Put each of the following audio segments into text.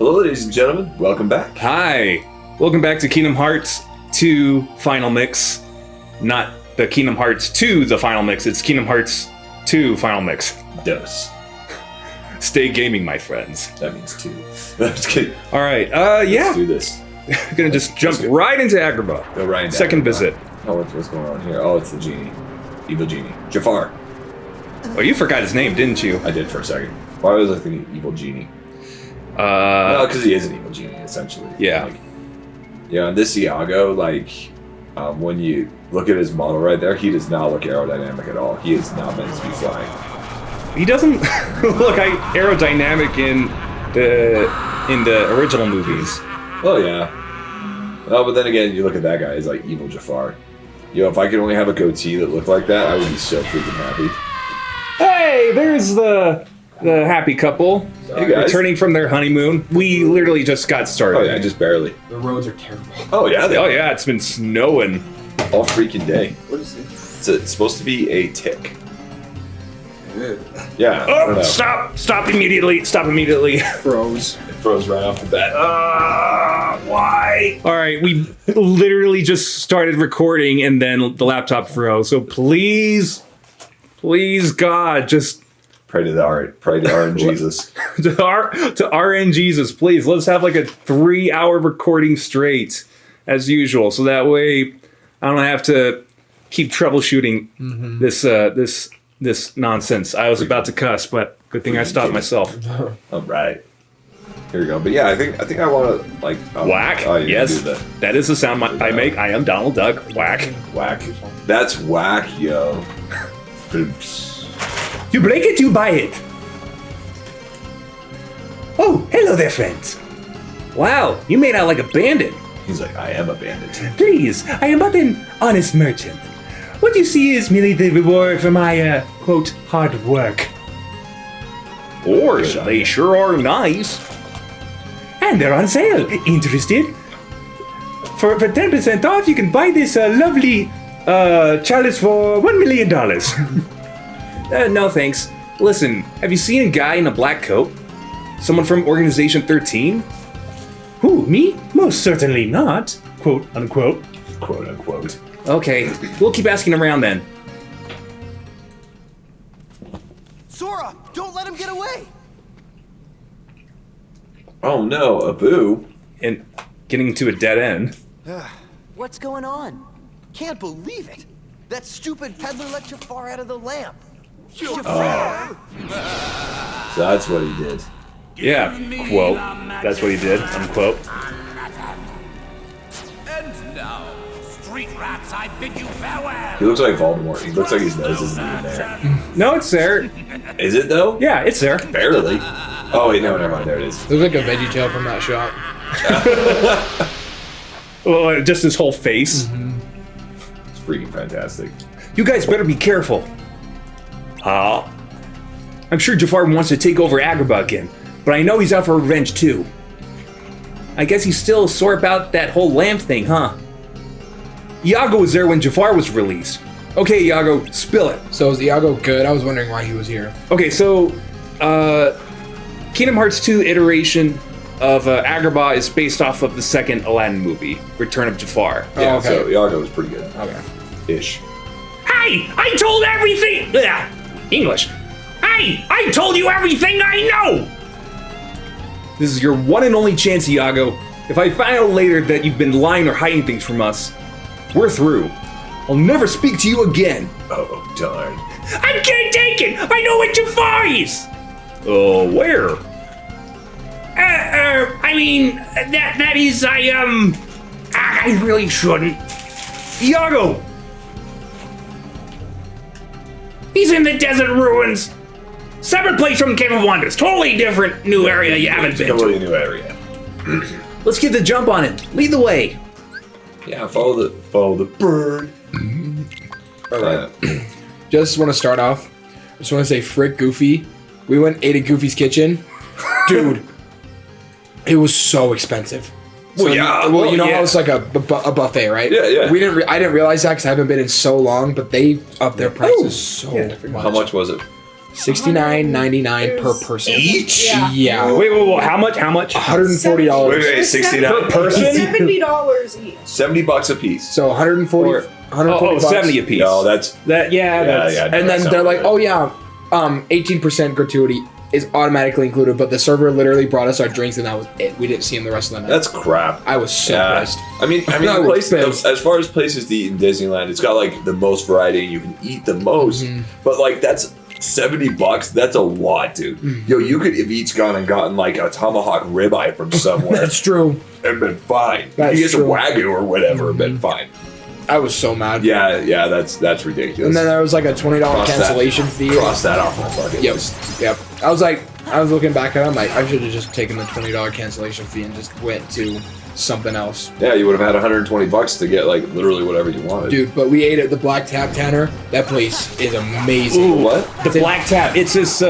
Hello, ladies and gentlemen. Welcome back. Hi. Welcome back to Kingdom Hearts 2 Final Mix. Not the Kingdom Hearts 2 The Final Mix. It's Kingdom Hearts 2 Final Mix. Dos. Stay gaming, my friends. That means 2. Just kidding. All right. Yeah. Let's do this. We're gonna just jump right into Agrabah. Go right into Second Agrabah. visit. Oh, what's going on here? Oh, it's the genie. Evil genie. Jafar. Oh, you forgot his name, didn't you? I did for a second. Why was I thinking evil genie? No, because he is an evil genie, essentially. Yeah. Like, yeah, and this Iago, like, when you look at his model right there, he does not look aerodynamic at all. He is not meant to be flying. He doesn't look aerodynamic in the original movies. Oh, yeah. No, but then again, you look at that guy, he's like evil Jafar. Yo, if I could only have a goatee that looked like that, I would be so freaking happy. Hey, there's the happy couple Hey, guys. returning from their honeymoon. We literally just got started. Oh, yeah, just barely. The roads are terrible. Oh, yeah. Oh yeah, it's been snowing. All freaking day. What is this? It's supposed to be a tick. Yeah. I don't Oh, know. stop immediately. Stop immediately. Froze. It froze right off the bat. Why? All right, we literally just started recording and then the laptop froze. So please, God, just Pray to RN Jesus. to RN Jesus, please. Let's have like a 3-hour recording straight as usual. So that way I don't have to keep troubleshooting this nonsense. I was about to cuss, but good thing I stopped myself. All right. Here we go. But yeah, I think I want to like Whack. Oh, yeah, Yes, do that is the sound I make. I am Donald Duck. Whack. whack. That's whack, yo. Oops. You break it, you buy it. Oh, hello there, friends. Wow, you made out like a bandit. He's like, I am a bandit. Please, I am but an honest merchant. What you see is merely the reward for my, quote, hard work. Or they sure are nice. And they're on sale. Interested? For 10% off, you can buy this lovely chalice for $1 million. No thanks. Listen, have you seen a guy in a black coat? Someone from Organization XIII? Who, me? Most certainly not. Quote, unquote. Quote unquote. Okay, we'll keep asking around then. Sora, don't let him get away! Oh no, a boo. And getting to a dead end. What's going on? Can't believe it! That stupid peddler let Jafar out of the lamp! Jafar! So that's what he did. Yeah, quote. That's what he did, unquote. And now, street rats, I bid you farewell. He looks like Voldemort. He looks like his nose isn't even there. No, it's there. Is it though? Yeah, it's there. Barely. Oh wait, no, never mind. There it is. Looks like a veggie tail from that shot. Well, just his whole face. It's freaking fantastic. You guys better be careful. I'm sure Jafar wants to take over Agrabah again, but I know he's out for revenge too. I guess he's still sore about that whole lamp thing, huh? Iago was there when Jafar was released. Okay, Iago, spill it. So is Iago good? I was wondering why he was here. Okay, so, Kingdom Hearts 2 iteration of Agrabah is based off of the second Aladdin movie, Return of Jafar. Yeah, okay. so Iago was pretty good. Okay. Ish. Hey, I told everything. English. Hey, I told you everything I know. This is your one and only chance, Iago. If I find out later that you've been lying or hiding things from us, we're through. I'll never speak to you again. Oh darn. I can't take it. I know what Jafar is. Where? I mean, that is, I really shouldn't. Iago! He's in the desert ruins. Separate place from Cave of Wonders. Totally different new area you haven't It's a been to. completely new area. Let's get the jump on it. Lead the way. Yeah, follow the bird. All right. Just want to start off. I just want to say, frick Goofy. We went ate at Goofy's Kitchen. Dude, it was so expensive. So, Well, yeah. you know yeah. how it's like a buffet, right? Yeah, yeah. I didn't realize that because I haven't been in so long, but they upped their prices so much. How much was it? $69.99 per person. Each? Yeah. Wait, how much? How much? $140. Wait, 69 Per person? $70 each. $70 a piece. So 140. Or- 140 bucks. 70 a piece. No, that's That's And then they're like, oh yeah, 18% gratuity is automatically included, but the server literally brought us our drinks and that was it. We didn't see him the rest of the night. that's crap. I was so pissed. I mean, I the was place, pissed. as far as places to eat in Disneyland, it's got like the most variety and you can eat the most. But like that's $70. That's a lot, dude. Yo, you could have each gone and gotten like a tomahawk ribeye from somewhere That's true. and been fine. That's you get some true. wagyu or whatever and been fine. I was so mad. Yeah, that's ridiculous. And then there was like a $20 Cross that. cancellation fee. Cross that off my bucket Yep. list. Yep. I was looking back at it, I'm like, I should have just taken the $20 cancellation fee and just went to something else. Yeah, you would have had $120 to get like literally whatever you wanted. Dude, but we ate at the Black Tap, Tanner. That place is amazing. Ooh, What? The Black Tap. It's this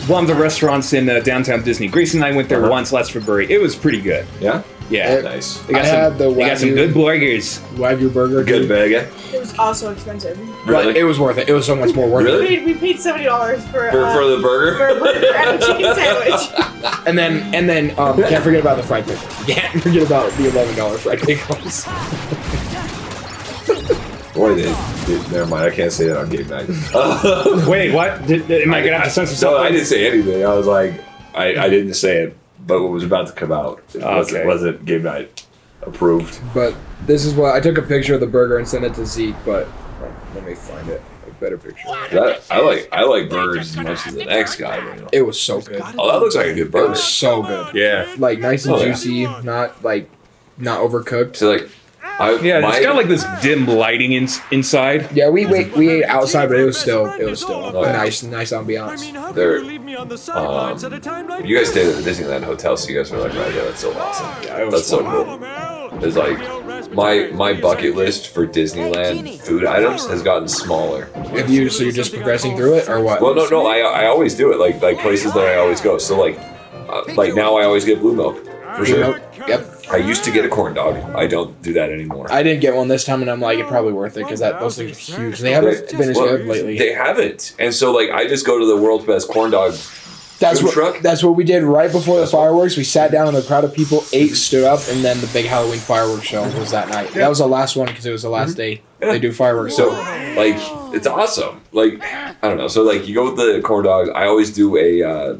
one of the restaurants in downtown Disney. Grace and I went there once last February. It was pretty good. Yeah? Yeah. Nice. They got I had the they got some Wagyu- good burgers. Wagyu burger. Good dude. burger. It was also expensive. But Really? it was worth it. It was so much more worth Really? it. We paid $70 for For the burger? for a burger and a chicken sandwich. And then can't forget about the fried pickle. Can't forget about the $11 fried pickles. Boy, never mind. I can't say that on game night. Wait, what? Am I gonna have to censor something? No, I didn't say anything. I was like, I didn't say it, but what was about to come out Okay. wasn't game night approved. But this is what I took a picture of the burger and sent it to Zeke. But let me find it. A better picture. I like burgers as much as the next guy. You know? It was so good. Oh, that looks like a good It burger. was so good. Yeah. Like nice and Oh, yeah. juicy, not overcooked. So like, Yeah, it's got like this dim lighting inside. Yeah, we ate outside, but it was still Oh, yeah. nice ambiance. There, you guys stayed at the Disneyland hotel, so you guys were like, right, yeah, that's so awesome. Yeah, it was That's so fun. cool. It's like my bucket list for Disneyland food items has gotten smaller. So you're just progressing through it, or what? Well, no, I always do it like places that I always go. So like now I always get blue milk for sure. Nope. Yep. I used to get a corn dog. I don't do that anymore. I didn't get one this time, and I'm like, it's probably worth it because those things are huge. They haven't been as good lately. They haven't, and so like I just go to the world's best corn dog. That's food truck? That's what we did right before the fireworks. We sat down in a crowd of people, ate, stood up, and then the big Halloween fireworks show was that night. That was the last one because it was the last day they do fireworks. So like it's awesome. Like I don't know. So like you go with the corn dogs. I always do a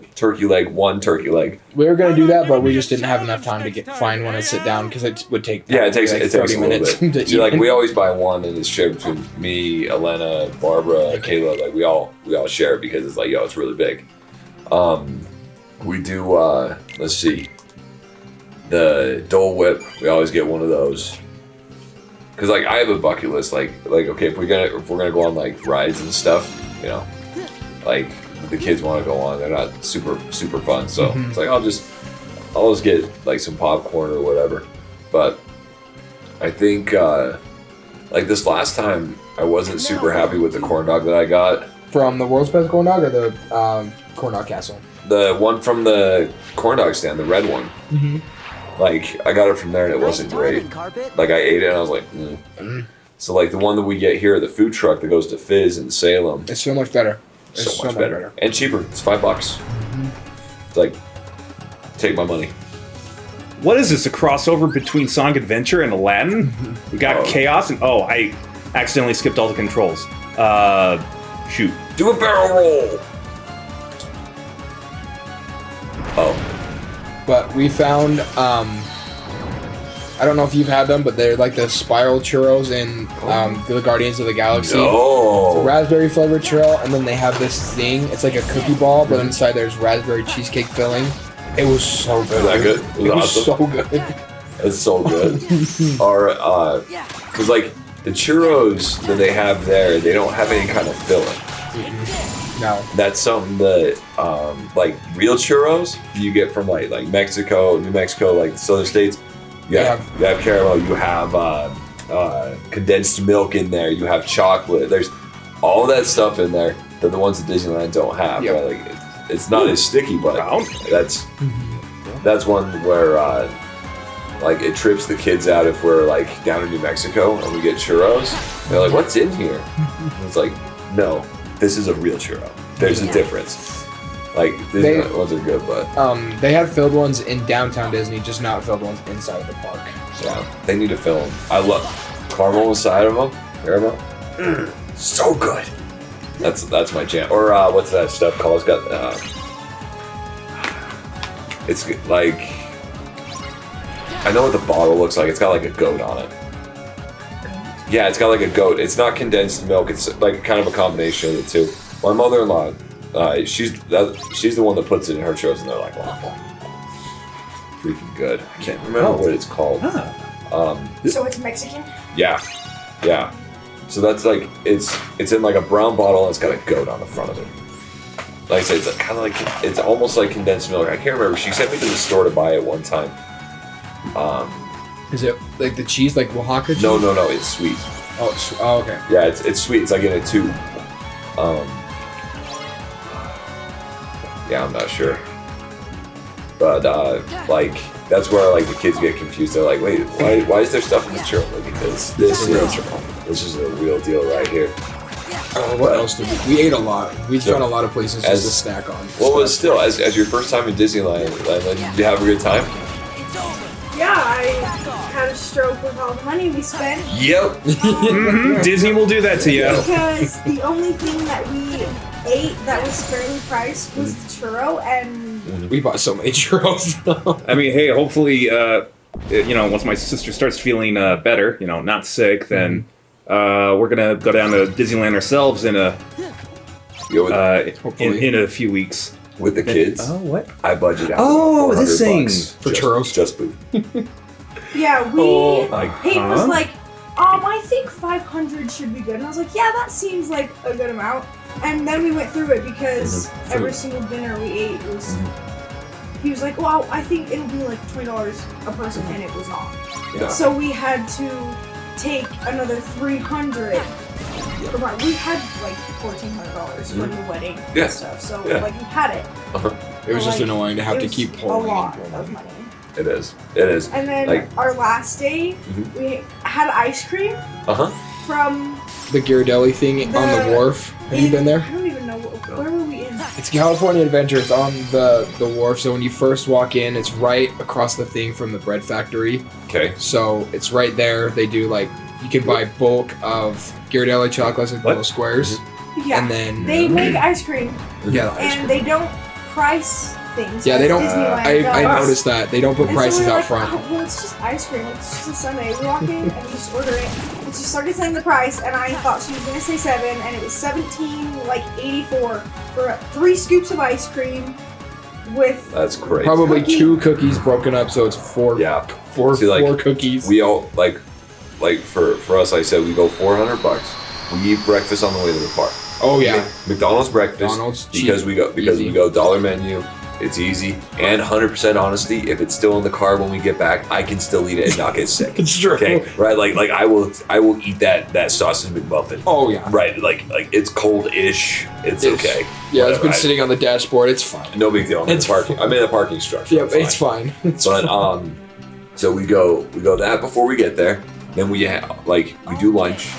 one turkey leg. We were gonna do that, but we just didn't have enough time to find one and sit down because it would take. Yeah, it takes like it takes 30 a minutes little to bit. See, like eat. we always buy one, and it's shared between me, Elena, Barbara, Kayla. Like we all share it because it's like it's really big. We do. Let's see. The Dole Whip. We always get one of those. Cause like I have a bucket list. Like okay, if we're gonna go on like rides and stuff, like the kids want to go on. They're not super fun. So it's like I'll just get like some popcorn or whatever. But I think like this last time I wasn't super happy with the corn dog that I got. From the world's best corn dog or the corn dog castle. The one from the corn dog stand, the red one. Like I got it from there and it wasn't great. Like I ate it and I was like, So like the one that we get here, the food truck that goes to Fizz in Salem, It's so much better. It's so much better and cheaper. It's $5. It's like take my money. What is this? A crossover between Sonic Adventure and Aladdin? We got Chaos and I accidentally skipped all the controls. Shoot. Do a barrel roll. Oh. But we found, I don't know if you've had them, but they're like the spiral churros in the Guardians of the Galaxy. It's a No. raspberry flavored churro, and then they have this thing. It's like a cookie ball, but inside there's raspberry cheesecake filling. It was so good. Is that good? It was awesome. so good. It's so good. Or, because like the churros that they have there, they don't have any kind of filling. No. That's something that, like real churros you get from like Mexico, New Mexico, like the southern states. You have caramel. You have condensed milk in there. You have chocolate. There's all that stuff in there that the ones at Disneyland don't have. Yep. Right? Like it's not as sticky, but that's one where like it trips the kids out if we're like down in New Mexico and we get churros. They're like, "What's in here?" And it's like, no. this is a real churro. There's a difference. Like Disneyland ones are good, but They have filled ones in downtown Disney, just not filled ones inside of the park. So yeah, they need to film. I love caramel inside of them. Caramel, so good. That's my jam. Or what's that stuff called? It's got it's like I know what the bottle looks like. It's got like a goat on it. Yeah, it's got like a goat. It's not condensed milk. It's like kind of a combination of the two. My mother-in-law, she's the one that puts it in her churros, and they're like, wow, freaking good. I can't remember what it's called. So it's Mexican? Yeah. So that's like it's in like a brown bottle, and it's got a goat on the front of it. Like I said, it's kind of like it's almost like condensed milk. I can't remember. She sent me to the store to buy it one time. is it like the cheese, like Oaxaca cheese? No, it's sweet. Oh, okay. Yeah, it's sweet. It's like in a tube. Yeah, I'm not sure. But like that's where like the kids get confused. They're like, wait, why is there stuff in the churro? Like, because this is a real deal right here. What else did we ate a lot. We found a lot of places just to snack on. What was still as your first time in Disneyland? Did you have a good time? Yeah, I had a stroke with all the money we spent. Yep. Disney will do that to you. Because the only thing that we ate that was fairly priced was the churro, and We bought so many churros. I mean, hey, hopefully, once my sister starts feeling better, not sick, then we're gonna go down to Disneyland ourselves in a few weeks. With the kids. Oh, what? I budget out. Oh, this thing for churros. Just food. yeah, Pete was huh? like, I think 500 should be good. And I was like, yeah, that seems like a good amount. And then we went through it because every single dinner we ate was. He was like, well, I think it'll be like $20 a person, and it was not. Yeah. So we had to take another $300. We had like $1,400 for the wedding and stuff. So like we had it. It was just annoying to have to keep pulling. A lot of money. It is. And then our last day, we had ice cream from the Ghirardelli thing on the wharf. Have you been there? I don't even know. Where were we in? It's California Adventure. It's on the wharf. So when you first walk in, it's right across the thing from the bread factory. Okay. So it's right there. They do like you can buy bulk of Ghirardelli chocolates like little squares. Yeah. And then they make ice cream. Yeah. And they don't price things. Yeah, they don't. Disneyland I does. noticed that they don't put And prices so we were out like, front. Oh, well, it's just ice cream. It's just a sundae. We walk in and we just order it. And she started saying the price, and I thought she was gonna say 7, and it was $17.84 for 3 scoops of ice cream with. That's great. Probably cookie. 2 cookies broken up, so it's 4. Yeah. Four See, like, cookies. We all like for us. I said we go $400. We eat breakfast on the way to the park. Oh yeah. McDonald's breakfast. McDonald's because cheap, we go dollar menu. It's easy and 100% honesty. If it's still in the car when we get back, I can still eat it and not get sick. It's true. Okay, right? Like I will eat that sausage McMuffin. Oh yeah. Right, like it's cold-ish. It's okay. Yeah, Whatever. it's been sitting on the dashboard. It's fine. No big deal. I'm in It's the parking. I'm in the parking structure. Yeah, it's fine. It's But fine. so we go that before we get there. Then we we do lunch.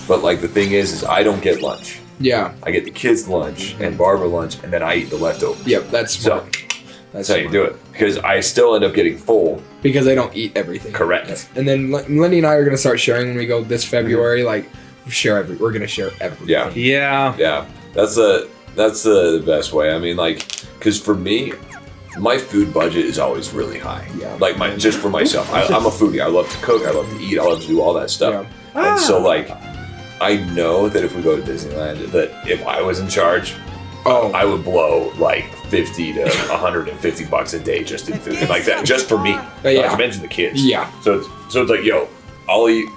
But like the thing is I don't get lunch. Yeah. I get the kids' lunch and Barbara lunch, and then I eat the leftovers. Yep, that's smart. So that's how you do it. Because I still end up getting full. Because I don't eat everything. Correct. And then Lindy and I are gonna start sharing when we go this February. Like, we're gonna share everything. Yeah. Yeah. That's the best way. I mean, like, because for me, my food budget is always really high. Yeah. Like just for myself. I'm a foodie. I love to cook. I love to eat. I love to do all that stuff. Yeah. And so like, I know that if we go to Disneyland, that if I was in charge, I would blow like $50 to $150 a day just in food, and like that, just for me. Yeah. Not to mention the kids. Yeah. So it's like, yo, I'll eat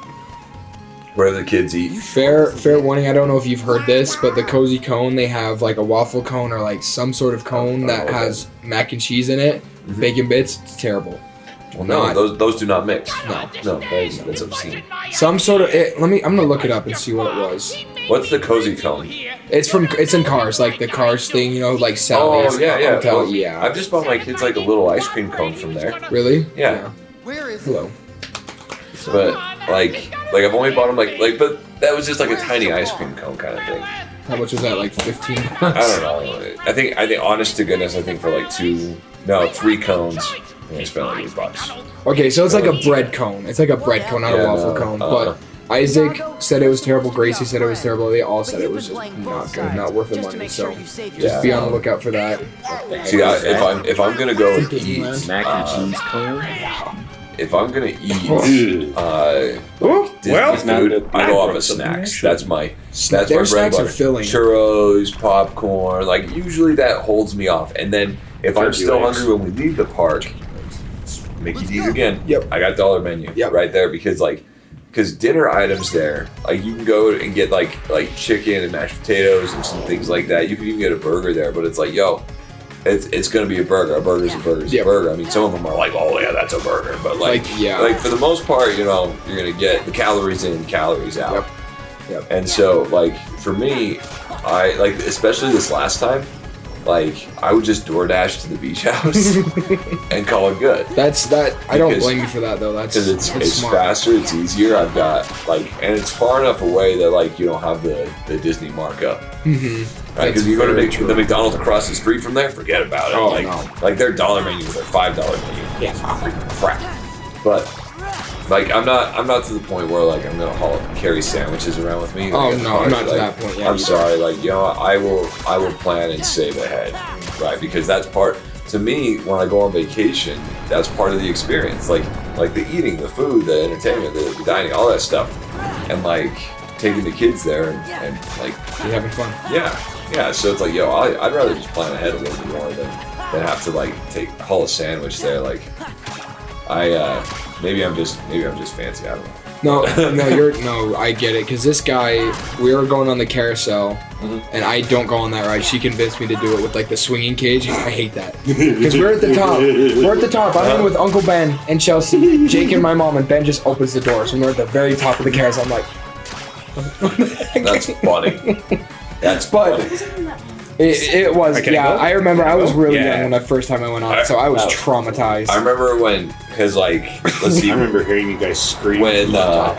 wherever the kids eat. Fair warning, I don't know if you've heard this, but the Cozy Cone, they have like a waffle cone or like some sort of cone that has mac and cheese in it, bacon bits. It's terrible. Well, no, those do not mix. No. That's obscene. Some sort of I'm gonna look it up and see what it was. What's the Cozy Cone? It's in Cars, like the Cars thing, like Sally's. Oh, yeah. Hotel, Well, yeah. I've just bought my kids like a little ice cream cone from there. Really? Yeah. Where is Hello. But like I've only bought them like but that was just like a tiny ice cream cone kind of thing. How much was that? Like 15 bucks? I don't know. I think honest to goodness, I think for like 3 cones, I spent like $8. Okay, so it's like a bread cone. It's like a bread cone, not a waffle cone. But Isaac said it was terrible. Gracie said it was terrible. They all said it was just not good, not worth the money. So just be on the lookout for that. See, if I'm gonna go and eat Mac and cheese cone. if I'm gonna eat Disney food, I go off of snacks. That's my bread and snacks butter. are filling. Churros, popcorn, like usually that holds me off. And then if I'm still hungry when we leave the park, Mickey D's again. Yep. I got dollar menu right there because dinner items there, like you can go and get like chicken and mashed potatoes and some things like that. You can even get a burger there, but it's like, yo, it's gonna be a burger. A burger's a burger. I mean, some of them are like, oh yeah, that's a burger, but like for the most part, you know, you're gonna get the calories in, calories out. Yep. And so, like for me, I like especially this last time, like I would just DoorDash to the beach house and call it good. I don't blame you for that though. Because it's smart. faster, it's easier. I've got and it's far enough away that like you don't have the Disney markup. Right? Because you go to the McDonald's across the street from there, forget about it. Oh, like their dollar menu is their $5 menu. Yeah, freaking crap. But like I'm not to the point where like I'm gonna carry sandwiches around with me. Oh no, I'm not to that point yet. I'm sorry, like you know, I will plan and save ahead, right? Because that's part. To me, when I go on vacation, that's part of the experience. Like the eating, the food, the entertainment, the dining, all that stuff, and like taking the kids there and like you're having fun. Yeah. So it's like, yo, I'd rather just plan ahead a little bit more than have to like haul a sandwich there. Like maybe I'm just fancy. I don't know. No, I get it. Because this guy, we were going on the carousel, and I don't go on that ride. She convinced me to do it with like the swinging cage. I hate that. Because we're at the top. I'm in with Uncle Ben and Chelsea, Jake and my mom, and Ben just opens the door. So we're at the very top of the carousel. I'm like, that's funny. That's funny. It was, I remember I was really young when the first time I went on it, so I was traumatized. I remember because like, let's see. I remember hearing you guys scream. When, I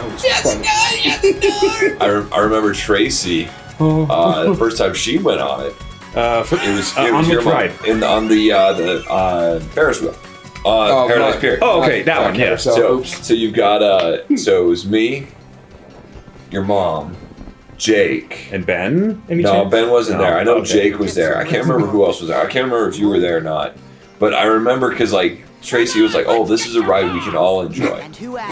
remember Tracy, the first time she went on it, it was on the ride. On the Ferris wheel. Paradise Pier. Oh, okay, that one, yeah. So you've got, so it was me, your mom, Jake. And Ben? No, Ben wasn't there. I know Jake was there. I can't remember who else was there. I can't remember if you were there or not. But I remember because, like, Tracy was like, oh, this is a ride we can all enjoy.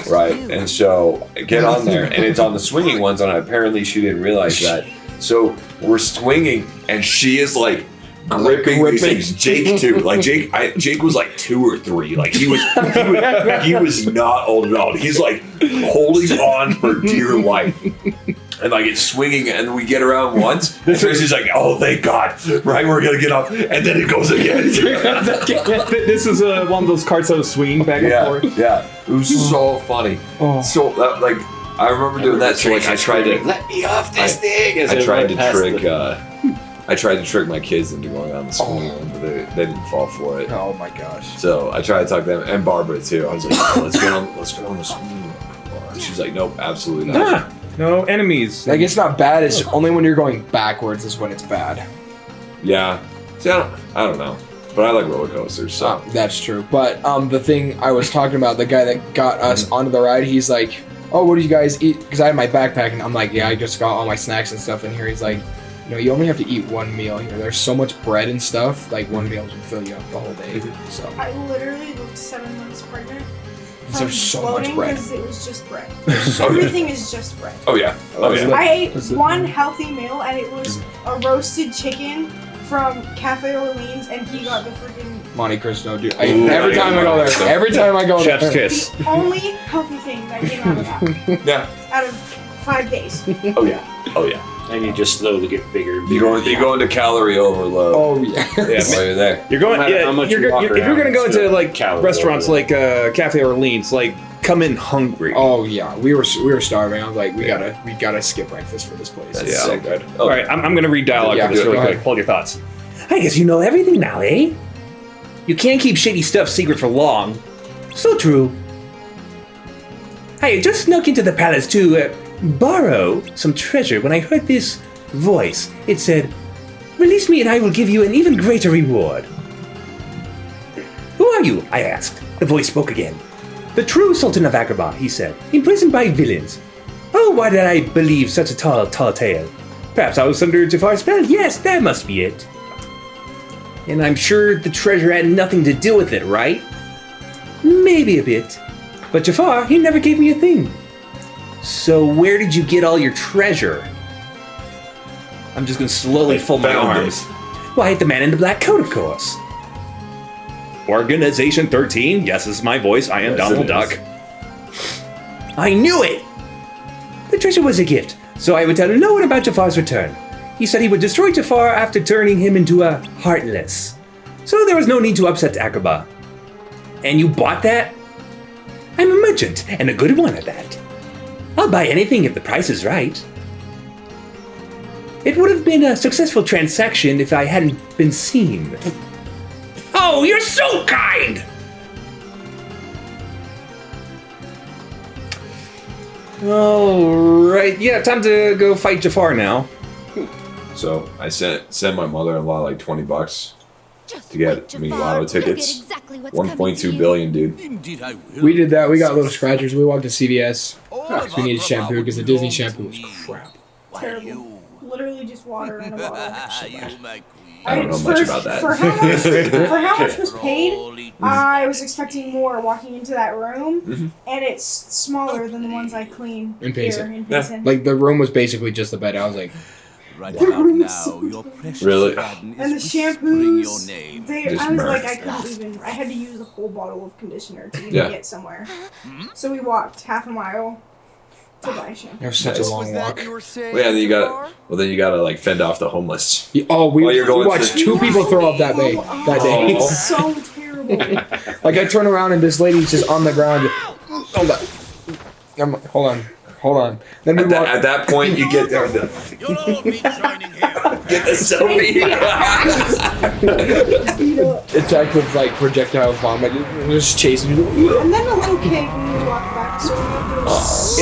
Right? And so, get on there. And it's on the swinging ones, and apparently she didn't realize that. So, we're swinging, and she is, like, gripping these things. Jake, too. Like, Jake was, like, 2 or 3. Like, he was not old at all. He's, like, holding on for dear life. And like it's swinging, and we get around once. And Tracy's like, "Oh, thank God! Right, we're gonna get up," and then it goes again. This is one of those carts that was swinging back and forth. Yeah, it was so funny. So like, I remember doing that. So like, I tried to let me off this thing. I tried to trick my kids into going on the swing, but they didn't fall for it. Oh my gosh! So I tried to talk to them and Barbara too. I was like, oh, "Let's get on the swing." She's like, "Nope, absolutely not." No enemies. Like it's not bad. It's only when you're going backwards is when it's bad. Yeah. See, I don't know, but I like roller coasters. So that's true. But the thing I was talking about, the guy that got us onto the ride, he's like, "Oh, what do you guys eat?" Because I had my backpack, and I'm like, "Yeah, I just got all my snacks and stuff in here." He's like, "You know, you only have to eat one meal here. There's so much bread and stuff. Like one meal will fill you up the whole day." So I literally looked 7 months pregnant. There's so much bread. Because it was just bread. Everything is just bread. Oh yeah. I ate one healthy meal, and it was a roasted chicken from Cafe Orleans, and he got the freaking Monte Cristo, dude. Every time I go there, Chef's kiss. The only healthy thing that came out of that. Yeah. Out of 5 days. Oh yeah. And you just slowly get bigger and You go into calorie overload. Oh yeah. While you're there. You're going. how much If you're gonna go into like calorie restaurants overload. like Cafe Orleans, like come in hungry. Oh yeah, we were starving. I was like, we gotta skip breakfast for this place. That's It's so good. All right, I'm gonna read dialogue Yeah, for this go really quick. ahead. Hold your thoughts. I guess you know everything now, eh? You can't keep shady stuff secret for long. So true. I just snuck into the palace to borrow some treasure when I heard this voice. It said, "Release me and I will give you an even greater reward." "Who are you?" I asked. The voice spoke again. "The true Sultan of Agrabah," he said, "imprisoned by villains." Oh, why did I believe such a tall tale? Perhaps I was under Jafar's spell? Yes, that must be it. And I'm sure the treasure had nothing to do with it, right? Maybe a bit. But Jafar, he never gave me a thing. So where did you get all your treasure? I'm just gonna slowly fold my found arms. Why, the man in the black coat, of course. Organization XIII? Yes, this is my voice. I am Yes, Donald it is. Duck. I knew it! The treasure was a gift, so I would tell no one about Jafar's return. He said he would destroy Jafar after turning him into a heartless. So there was no need to upset Agrabah. And you bought that? I'm a merchant, and a good one at that. I'll buy anything if the price is right. It would have been a successful transaction if I hadn't been seen. Oh, you're so kind! Alright, yeah, time to go fight Jafar now. So I sent my mother-in-law like $20 to get me lotto tickets. 1.2 billion, dude. Indeed, I will. We did that. We got little scratchers. We walked to CVS because we needed shampoo because the Disney shampoo was crap. Terrible. Literally just water in a bottle. You, my queen. I don't know much about that. For how much was paid, I was expecting more walking into that room, and it's smaller than the ones I clean In here Payson. in Payson. Like the room was basically just the bed. I was like, Right about now, your precious Really? garden And the is whispering your shampoos, name. Just I was like, murk. I couldn't even, I had to use a whole bottle of conditioner to even Yeah. get somewhere. So we walked half a mile to buy shampoo. it was such a Nice. long walk. Well, yeah, then you gotta like fend off the homeless. Oh, we While you're going watched to- two people throw up that day. That day. It's so terrible. Like I turn around and this lady's just on the ground. Hold on. Hold on. Then we walk. At that point, you get down to You'll all be joining here. get the selfie. Attacked with like projectile vomit, just chasing you. And then a little cake when we walked back. So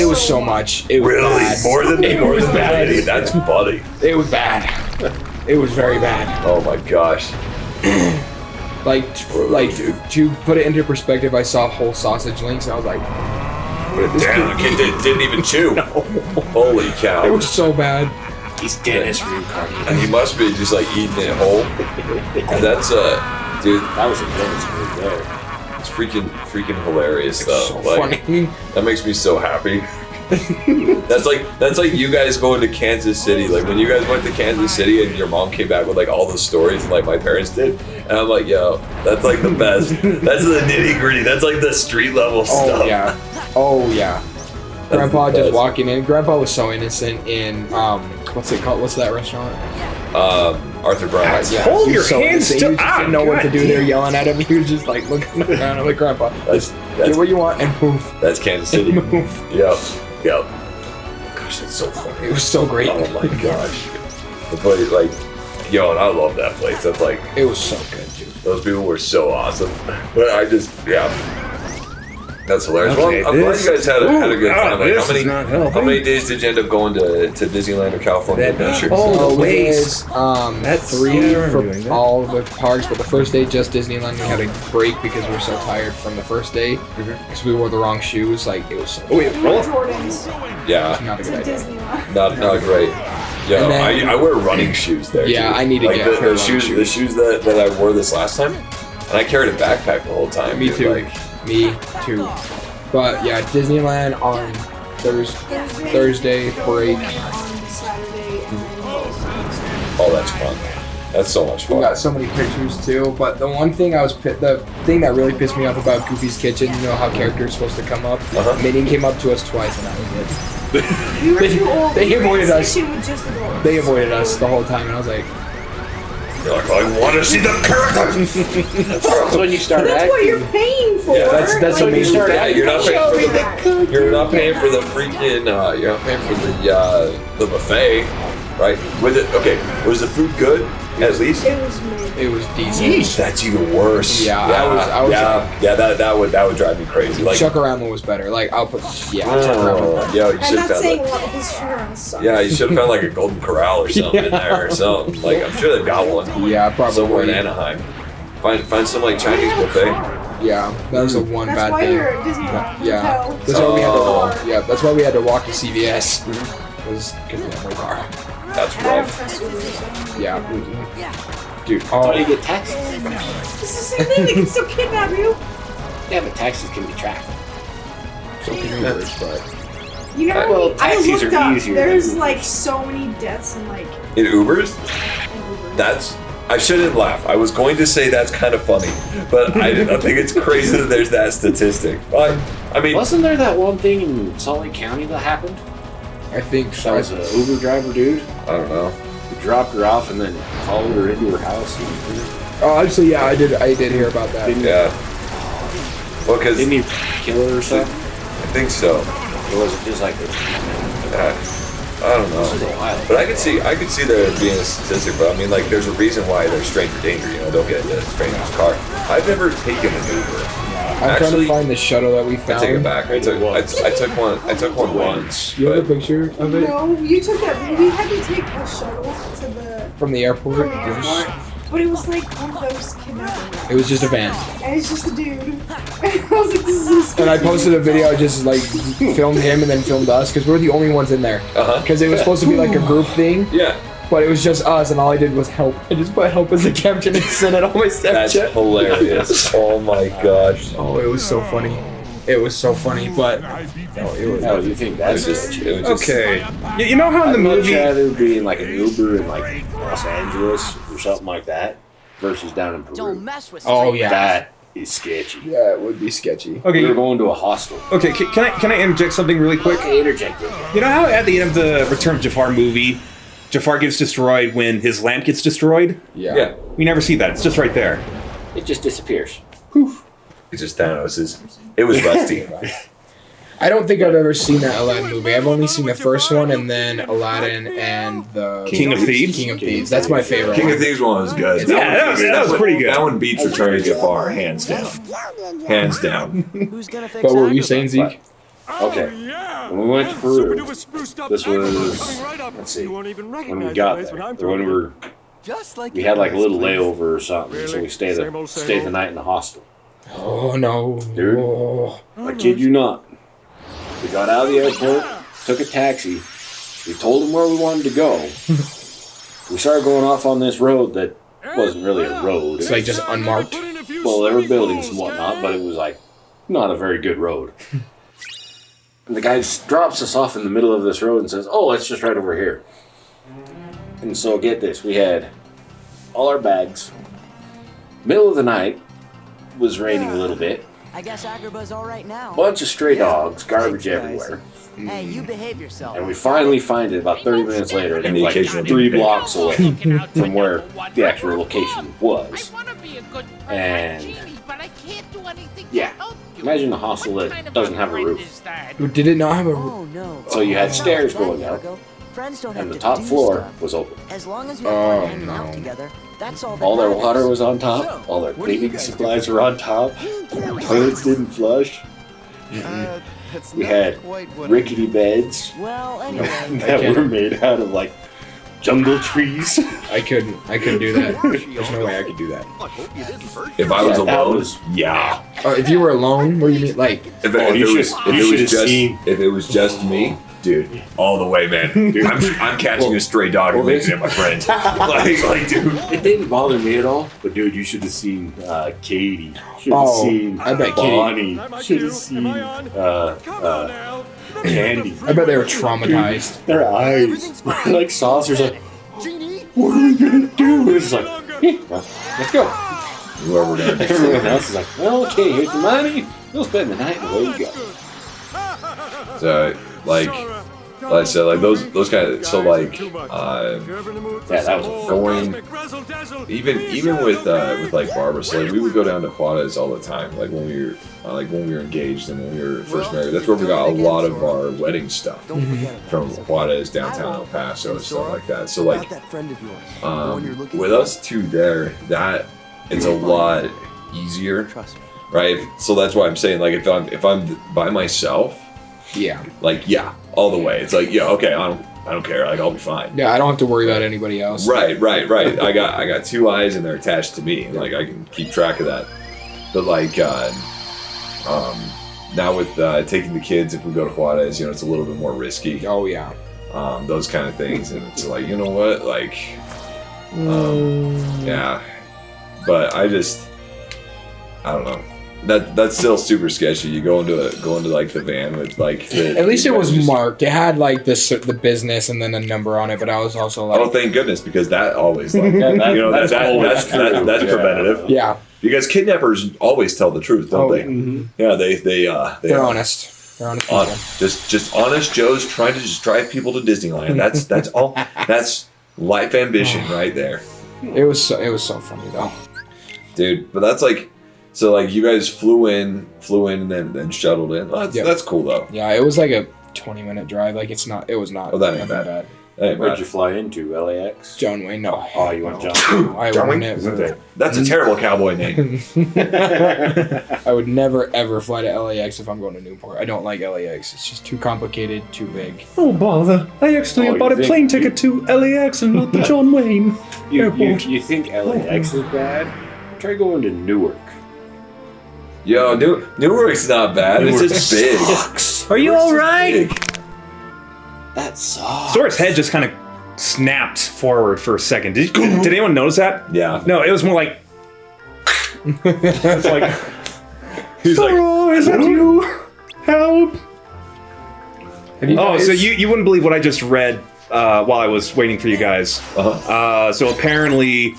It was so much. It was Really? bad. More than It was bad. Dude, that's funny. It was bad. It was very bad. Oh my gosh. Like to put it into perspective, I saw whole sausage links and I was like, Damn, the kid didn't even chew. Holy cow. it was so bad. He's Dennis reincarnated. And he must be just like eating it whole. That's dude, That was a Dennis move there. it's freaking hilarious though. So Like funny. that makes me so happy. that's like you guys going to Kansas City. Like when you guys went to Kansas City and your mom came back with like all the stories like my parents did. And I'm like, yo, that's like the best. That's the nitty gritty. That's like the street level stuff. Oh yeah. Oh yeah. Grandpa the just best. walking in. Grandpa was so innocent in what's it called? What's that restaurant? Arthur Brown's. Yeah, Hold he your was so hands innocent. to- He just didn't know what to do. God They're yelling at him. He was just like looking around. I'm like, Grandpa, That's get what you want and move. that's Kansas City. Move. Yep. Gosh, that's so funny. It was so great. Oh my gosh. The place, like, yo, and I love that place. That's like, It was so good, dude. those people were so awesome. But I just, yeah. That's hilarious. Okay, Well, I'm glad you guys had a good time. Like, this is not helping. how many days did you end up going to Disneyland or California That- Adventure? oh, So the we ways. did, That's- 3 yeah, I remember for doing that. all the parks, but the first day just Disneyland. We had a break because we were so tired from the first day because we wore the wrong shoes. Like it was so Wait, no what? Jordans Yeah, not a to good idea. Disneyland. not great. Yo, And then- I wear running shoes there. Yeah, too. I need to like get a pair the of running shoes. The shoes. shoes that I wore this last time, and I carried a backpack the whole time. Me dude, too. Like, Me too. But yeah, Disneyland on Thursday break. On Saturday. oh, that's fun. That's so much We fun. got so many pictures too. But the one thing the thing that really pissed me off about Goofy's Kitchen, you know how characters supposed to come up. Uh-huh. Minion came up to us twice, and that was it. We were too old. They We were in avoided us. section with just adults. They avoided us the whole time, and I was like, You're like, I want to see the characters. That's when you start That's what you're acting. paying for. Yeah, that's the Like, main you part. Yeah, you're not paying show for me the that. you're not paying for the freaking you're not paying for the buffet, right? With it, okay. Was the food good? At least. It was mid. It was decent. That's even worse. Yeah, I was that would drive me crazy. Like, Chuck Around one was better. Like I'll put Chuck Around was better. yo, you I'm should have not saying found a lot because Chuck Around sucks. yeah, you should have found like a Golden Corral or something in there or something. Like I'm sure they've got one. Yeah, probably. Somewhere in Anaheim. Find some like Chinese buffet. Yeah, that was the one That's bad why thing. you're at Disneyland. Yeah, Hotel. that's why we had Oh. to. Yeah, that's why we had to walk to CVS. Was because we had no car. That's I don't rough. trust Uber, so. Yeah. Dude, How do you oh, get taxis? It's the same thing. They can still kidnap you. Yeah, but taxis can be tracked. so confused, but You know, Well, I just taxis looked are up. easier There's than like so many deaths in like In Ubers? in Uber. That's. I shouldn't laugh. I was going to say that's kind of funny, but I think it's crazy that there's that statistic. I mean, Wasn't there that one thing in Salt Lake County that happened? I think That was an Uber driver dude I don't know. who dropped her off and then followed her into her house. Oh, actually, yeah, I did hear about that. Yeah. Well, because Didn't he kill her or something? I think so. Or was it just like I don't this was know. a while? But I could see there being a statistic. But I mean, like, there's a reason why there's stranger danger. You know, don't get into a stranger's car. I've never taken an Uber. I'm trying Actually, to find the shuttle that we I found. take it back. I took one once. You have a But picture of it No, you took that. We had to take a shuttle to the from the airport? from the airport, but it was like one of those kidnapping. It was just a van. And it's just a dude. And I was like, this is. And I posted a video, just like filmed him and then filmed us because we're the only ones in there. Uh-huh. Because it was supposed to be like a group thing, yeah, but it was just us, and all I did was help. I just put help as a caption and sent it on my that's Snapchat. hilarious. Oh my gosh. Oh, it was so funny. It was so funny, but no, it was. Oh, you think that's It was just Okay. You know how in the I'd much movie. rather be in like an Uber in like Los Angeles or something like that versus down in Peru. Don't mess with Oh strangers. yeah, That is sketchy. yeah, it would be sketchy. Okay. We were going to a hostel. Okay. Can I interject something really quick? Okay, interject it. You know how at the end of the Return of Jafar movie, Jafar gets destroyed when his lamp gets destroyed? yeah. We never see that. It's just right there. It just disappears. It's just Thanos's. It was rusty. I don't think I've ever seen that Aladdin movie. I've only seen the first one and then Aladdin and the King of Thieves? King of Thieves. That's my favorite. King one. of Thieves one was good. Yeah, that was pretty good. That one beats Return of Jafar, hands down. Hands down. Who's gonna fix But what were you Agrabah? saying, Zeke? Okay. When we went to Peru, this was, let's see, when we got there, or when we had like a little layover or something, so we stayed the night in the hostel. Oh no, Dude. Oh. I kid you not. We got out of the airport, took a taxi, we told them where we wanted to go. We started going off on this road that wasn't really a road. It's like just unmarked. Well, there were buildings and whatnot, but it was like not a very good road. And the guy just drops us off in the middle of this road and says, "Oh, it's just right over here." And so get this, we had all our bags. Middle of the night, was raining a little bit. I guess Agrabah's all right now. Bunch of stray dogs, garbage everywhere. Hey, you behave yourself. And we finally find it about 30 minutes later, and And it the was occasional like 3 pig. blocks away from where the actual location was. And yeah, imagine a hostel that doesn't have a roof. Did it not have a? Oh no. So you had stairs going up, Friends don't have and the to top do floor stuff. was open. As long as you have Oh, fun hanging no. out together, that's all that All their matters. water was on top, all their cleaning supplies were on top, toilets didn't flush. We had rickety beds Well, anyway. that were made out of like jungle trees. I couldn't do that. There's no way I could do that. If I was Yeah, that alone, was- yeah. If you were alone, what do you mean? Like, If Oh, you should've just seen. if it was just me, dude, all the way, man. I'm catching a stray dog and well, making it my friend. like, dude. It didn't bother me at all, but dude, you should have seen Katie. Should have Oh, seen I bet Katie- Bonnie. Should have seen Candy. I bet they were traumatized. Their eyes were like saucers. Like, what are we gonna do? It's like, well, let's go. Whoever done it. Everyone else is like, well, okay, here's the money. We'll spend the night and away you go. So, like, like I said, like those kind of, so like Yeah, that was a going even with like Barbara, so like we would go down to Juarez all the time, like when we were engaged and when we were first married. That's where we got a lot of our wedding stuff from Juarez, downtown El Paso, and stuff like that. So like with us two there, that it's a lot easier, right? So that's why I'm saying, like, if I'm by myself, Yeah. like, yeah, all the way. It's like, yeah, okay, I don't care. Like, I'll be fine. Yeah, I don't have to worry about anybody else. Right. I got two eyes and they're attached to me. Like, I can keep track of that. But like, now with taking the kids, if we go to Juarez, it's a little bit more risky. Oh yeah. Those kind of things, and it's like, you know what, like, yeah. But I don't know. That's still super sketchy. You go into like the van with like. At least it was marked. It had like the business and then a number on it. But I was also like, oh, thank goodness, because that always like that's preventative. Yeah. Because kidnappers always tell the truth, don't they? Mm-hmm. Yeah, they're honest. They're honest people. Just honest Joes trying to just drive people to Disneyland. That's all. That's life ambition right there. It was so funny though, dude. But that's like. So like you guys flew in and then shuttled in. Oh, that's cool though. Yeah, it was like a 20-minute drive. Like it was not. Oh, that ain't bad. Where'd you fly into? LAX? John Wayne. No. Oh, you went John Wayne. John Wayne? That's a terrible cowboy name. I would never ever fly to LAX if I'm going to Newport. I don't like LAX. It's just too complicated, too big. Oh bother! I actually bought a plane ticket to LAX and not the John Wayne airport. You think LAX is bad? Try going to Newark. Yo, Newark's not bad. It's just big. Sucks. Are you all right? That sucks. Sora's head just kind of snapped forward for a second. Did anyone notice that? Yeah. No, it was more like. It's like. He's Sora, like, is that you? Help! So you wouldn't believe what I just read while I was waiting for you guys. So apparently,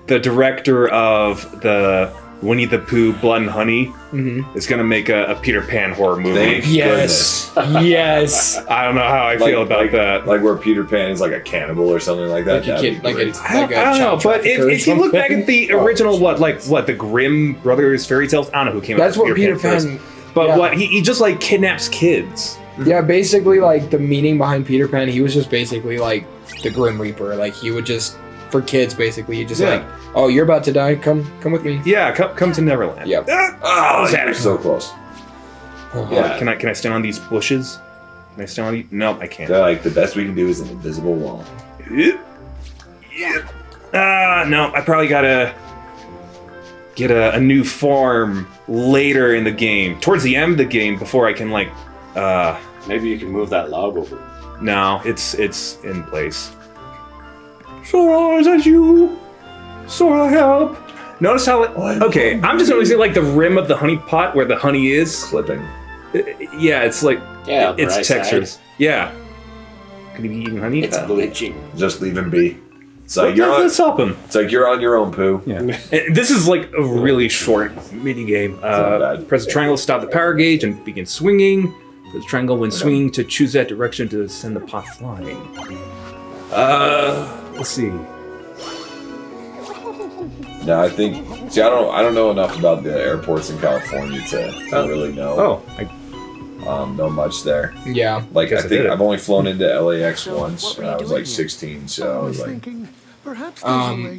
the director of the Winnie the Pooh Blood and Honey is going to make a Peter Pan horror movie. Yes. Yes. I don't know how I feel about that. Like where Peter Pan is like a cannibal or something like that. I don't know, but if you look back at the original, the Grimm Brothers fairy tales, I don't know who came up with That's what Peter Pan. first. But he just like kidnaps kids. Yeah, basically like the meaning behind Peter Pan, he was just basically like the Grim Reaper. Like he would just, for kids basically, he just like, oh, you're about to die, come with me. Yeah, come to Neverland. Yep. Oh, you're so close. Yeah. Can I stand on these bushes? Can I stand on these? Nope, I can't. They're like, the best we can do is an invisible wall. No, I probably gotta get a new farm later in the game. Towards the end of the game, before I can like, maybe you can move that log over. No, it's in place. Sora, is that you? Sora, help! Notice how okay, I'm just noticing like the rim of the honey pot where the honey is. Clipping. Yeah, it's like, it's right textures. side. Yeah. Could he be eating honey? It's glitching. Just leave him be. It's like Let's help him. It's like you're on your own, Pooh. Yeah. And this is like a really short mini game. Press the triangle to stop the power gauge and begin swinging. Press the triangle when swinging to choose that direction to send the pot flying. Let's see. No, I think. See, I don't know enough about the airports in California to really know. Know much there. Yeah. Like I think I've only flown into LAX once when I was like 16. So I was like,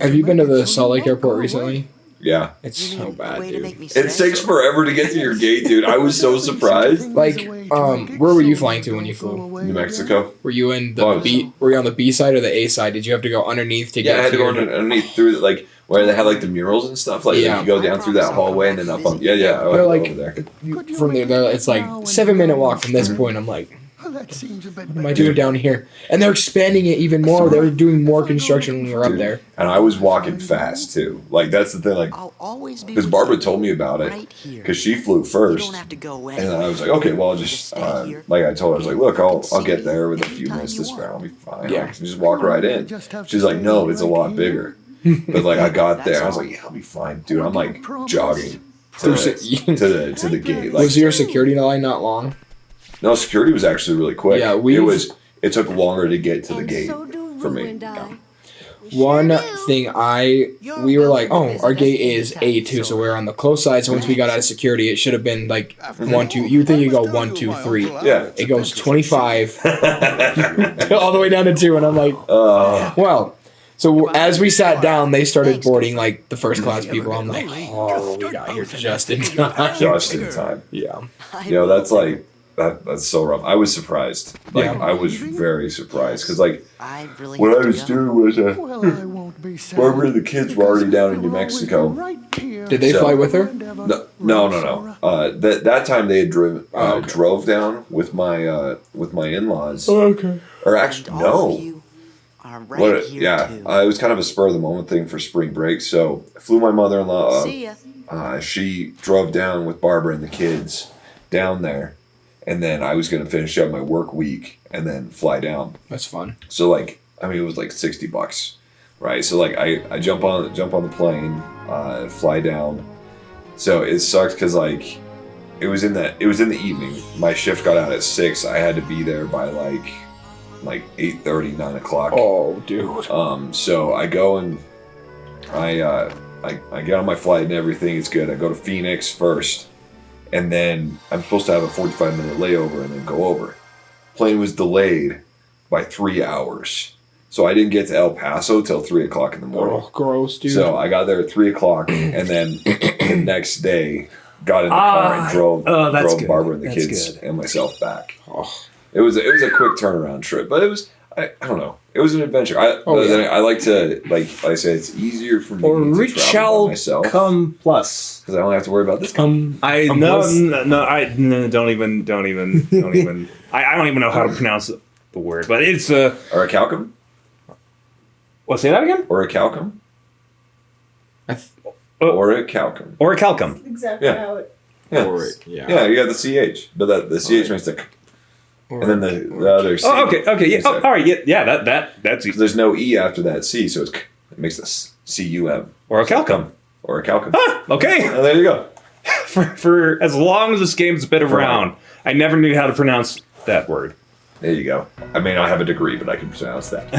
have you been to the Salt Lake Airport recently? yeah. It's so bad, dude. It takes forever to get to your gate, dude. I was so surprised. Like, where were you flying to when you flew? New Mexico. Were you in the B? Were you on the B side or the A side? Did you have to go underneath to get? Yeah, I had to go underneath through like where they had like the murals and stuff. Like you go down through that hallway and then up on. Yeah. They're like over there. from there. It's like 7-minute walk from this point. I'm like, what am I doing down here? And they're expanding it even more. They were doing more construction when we were up there. And I was walking fast too. Like that's the thing. Like because Barbara told me about it because she flew first, and I was like, okay, well, I'll just like I told her, I was like, look, I'll get there with a few minutes to spare. I'll be fine. Yeah, just walk right in. She's like, no, it's a lot bigger. But like I got there, I was like, yeah, I'll be fine, dude. I'm like jogging to the gate. Like, was your security line not long? No, security was actually really quick. Yeah, it took longer to get to the gate for me. One thing we were like, oh, our gate is A2, so we're on the close side. So once we got out of security, it should have been like 1, 2. You think you go 1, 2, 3? Yeah, it goes 25 all the way down to 2, and I'm like, well. So as we sat down, they started boarding like the first class people. I'm like, oh, we got here just in time. Just in time. Yeah. You know, that's like that's so rough. I was surprised. Like I was very surprised because like what I was doing was Barbara and the kids were already down in New Mexico. Did they fly with her? No. That time they had drove down with my in-laws. Oh, okay. Or actually, no. It was kind of a spur of the moment thing for spring break. So I flew my mother-in-law up. She drove down with Barbara and the kids down there, and then I was going to finish up my work week and then fly down. That's fun. So like, I mean, it was like $60, right? So like, I jump on the plane, fly down. So it sucked because like, it was in the evening. My shift got out at 6. I had to be there by like 8:30, 9 o'clock. Oh, dude. So I go and I get on my flight and everything is good. I go to Phoenix first, and then I'm supposed to have a 45-minute layover and then go over. Plane was delayed by 3 hours, so I didn't get to El Paso till 3 o'clock in the morning. Oh, gross, dude. So I got there at 3 o'clock, and then the next day got in the car and drove Barbara and the kids and myself back. Oh. It was a quick turnaround trip, but it was I don't know. It was an adventure. I like to like I said, it's easier for me to travel by myself. Come plus because I don't have to worry about this. Don't even. I don't even know how to pronounce the word, but it's Orichalcum. What? Say that again. Orichalcum. Orichalcum. Orichalcum. Exactly how it. Yeah, you got the CH, but the CH makes the. And then the other C. Oh, okay, yeah. Oh, all right, yeah. That's easy. There's no E after that C, so it makes this CUM. Orichalcum. Orichalcum. Ah, okay. Oh, there you go. For as long as this game's been around, I never knew how to pronounce that word. There you go. I may not have a degree, but I can pronounce that.